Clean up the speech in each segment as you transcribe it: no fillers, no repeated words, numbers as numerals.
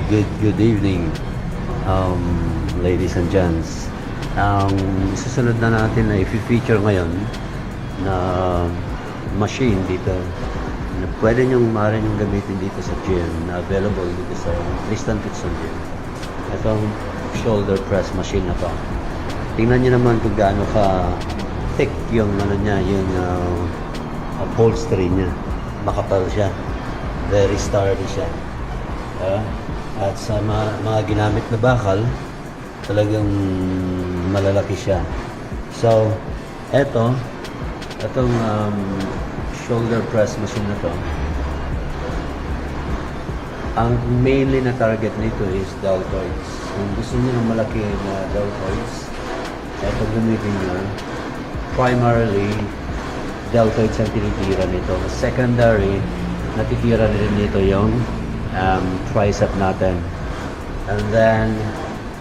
Good evening, ladies and gents. Ang susunod na natin na i-feature ngayon na machine dito na pwede nyong maaari nyong gamitin dito sa gym, na available dito sa Tristan Kitson Gym. Itong shoulder press machine na to. Tingnan nyo naman kung gaano ka thick yung ano niya, yung upholstery niya. Makapal siya. Very sturdy siya. At sa mga ginamit na bakal, talagang malalaki siya. So, itong shoulder press machine na to, ang mainly na target nito is deltoids. Kung gusto niyo ng malaki na deltoids, ito gamitin niyo. Primarily, deltoids ang tinitira nito. Secondary, natitira rin nito yung tricep natin. And then,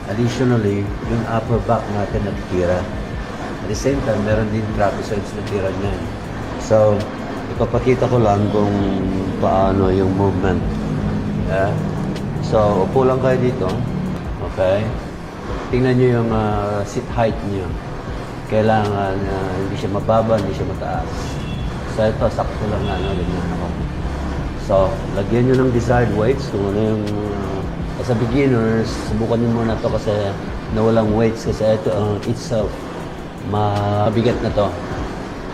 additionally, yung upper back natin natitira. At the same time, meron din trapezoids na tira niyan. So, ipapakita ko lang kung paano yung movement. So, upo lang kayo dito. Okay? Tingnan nyo yung seat height nyo. Kailangan hindi siya mababa, hindi siya mataas. So, ito, sakto lang na, ganyan ako. So, lagyan nyo ng desired weights. Kung ano yung, as a beginners, subukan nyo muna to kasi na walang weights. Kasi ito, itself, mabigat na to.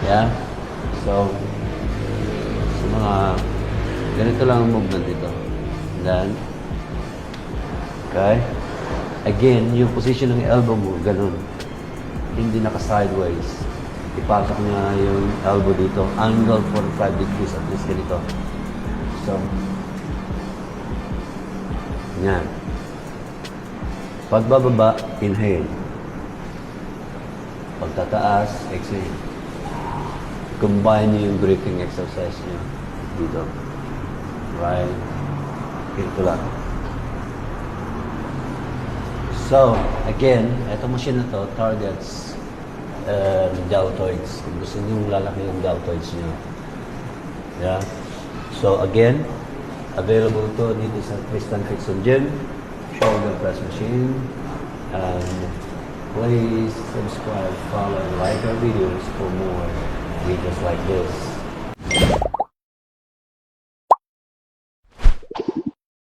Yeah? So, sa mga, ganito lang ang movement dito. Then, okay? Again, yung position ng elbow mo, ganun. Hindi naka-sideways. Ipasok niya yung elbow dito. Angle 45 degrees at least ganito. So, yan. Pagbababa, inhale. Pagtataas, exhale. Combine niyo yung breathing exercise niyo dito. Right? Ito lang. So, again, itong machine na to targets deltoids. Kung gusto niyo lalaki yung deltoids niyo. Yeah? So, again, available to dito sa Tristan Kitson Gym, shoulder press machine. And please subscribe, follow, and like our videos for more videos like this.